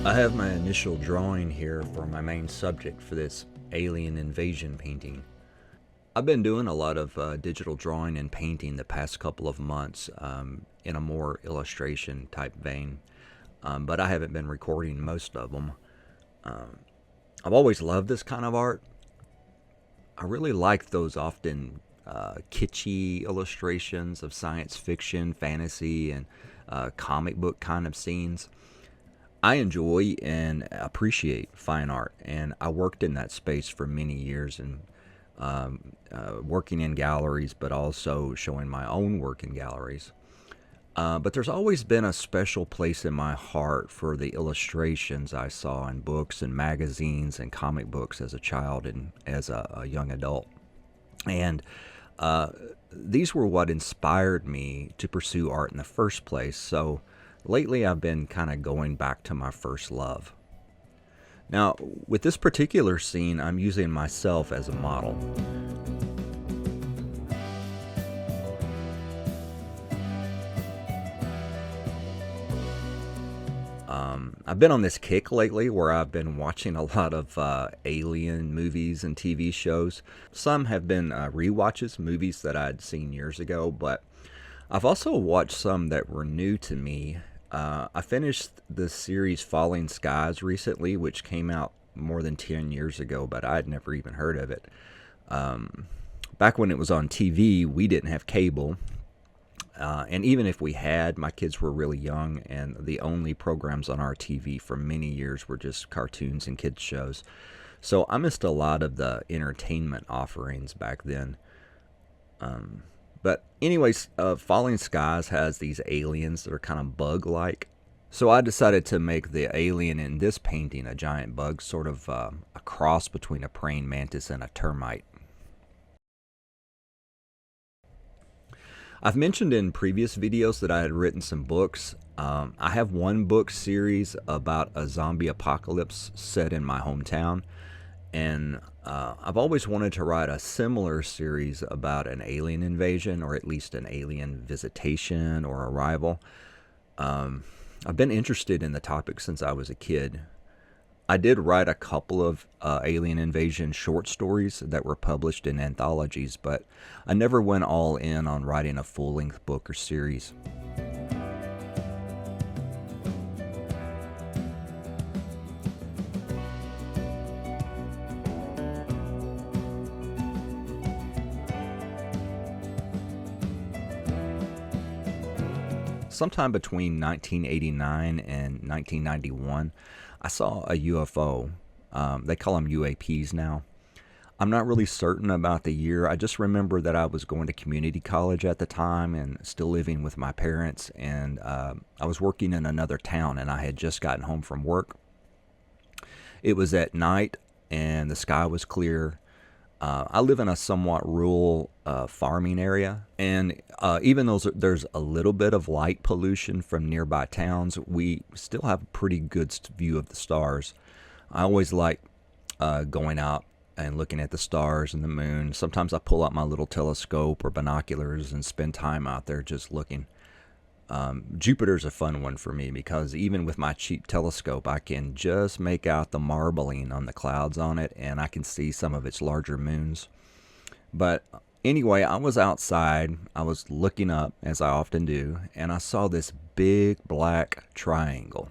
I have my initial drawing here for my main subject for this alien invasion painting. I've been doing a lot of digital drawing and painting the past couple of months in a more illustration type vein, but I haven't been recording most of them. I've always loved this kind of art. I really like those often kitschy illustrations of science fiction, fantasy, and comic book kind of scenes. I enjoy and appreciate fine art, and I worked in that space for many years and working in galleries, but also showing my own work in galleries. But there's always been a special place in my heart for the illustrations I saw in books and magazines and comic books as a child and as a young adult. And uh, these were what inspired me to pursue art in the first place. So lately I've been kind of going back to my first love. Now, with this particular scene, I'm using myself as a model. I've been on this kick lately where I've been watching a lot of alien movies and TV shows. Some have been rewatches, movies that I'd seen years ago, but I've also watched some that were new to me. I finished the series Falling Skies recently, which came out more than 10 years ago, but I'd never even heard of it. Back when it was on TV, we didn't have cable. And even if we had, my kids were really young, and the only programs on our TV for many years were just cartoons and kids' shows. So I missed a lot of the entertainment offerings back then. But anyways, Falling Skies has these aliens that are kind of bug-like. So I decided to make the alien in this painting a giant bug, sort of a cross between a praying mantis and a termite. I've mentioned in previous videos that I had written some books. I have one book series about a zombie apocalypse set in my hometown, and I've always wanted to write a similar series about an alien invasion, or at least an alien visitation or arrival. I've been interested in the topic since I was a kid. I did write a couple of alien invasion short stories that were published in anthologies, but I never went all in on writing a full-length book or series. Sometime between 1989 and 1991, I saw a UFO. They call them UAPs now. I'm not really certain about the year. I just remember that I was going to community college at the time and still living with my parents, and I was working in another town, and I had just gotten home from work. It was at night, and the sky was clear. I live in a somewhat rural farming area, and even though there's a little bit of light pollution from nearby towns, we still have a pretty good view of the stars. I always like going out and looking at the stars and the moon. Sometimes I pull out my little telescope or binoculars and spend time out there just looking. Jupiter's a fun one for me because even with my cheap telescope, I can just make out the marbling on the clouds on it, and I can see some of its larger moons. But anyway, I was outside, I was looking up, as I often do, and I saw this big black triangle.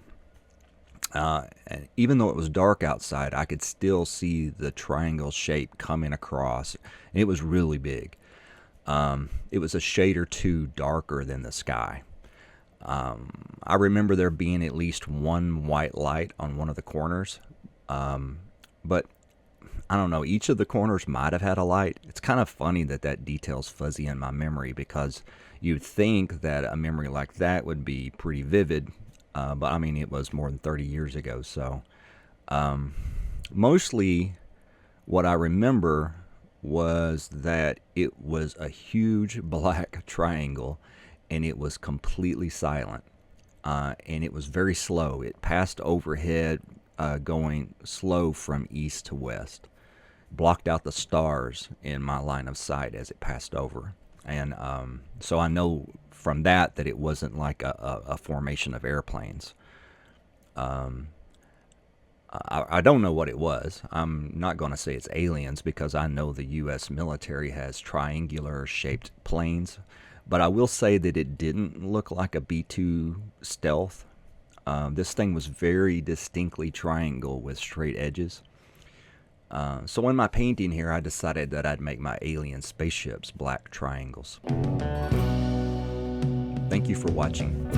And even though it was dark outside, I could still see the triangle shape coming across, and it was really big. It was a shade or two darker than the sky. I remember there being at least one white light on one of the corners, but I don't know, each of the corners might have had a light. It's kind of funny that that detail's fuzzy in my memory because you'd think that a memory like that would be pretty vivid, but I mean, it was more than 30 years ago, so mostly what I remember was that it was a huge black triangle, and it was completely silent, and it was very slow. It passed overhead, going slow from east to west, blocked out the stars in my line of sight as it passed over, and so I know from that it wasn't like a formation of airplanes. I don't know what it was. I'm not going to say it's aliens because I know the U.S. military has triangular shaped planes, but I will say that it didn't look like a B 2 stealth. This thing was very distinctly triangle with straight edges. So in my painting here, I decided that I'd make my alien spaceships black triangles. Thank you for watching.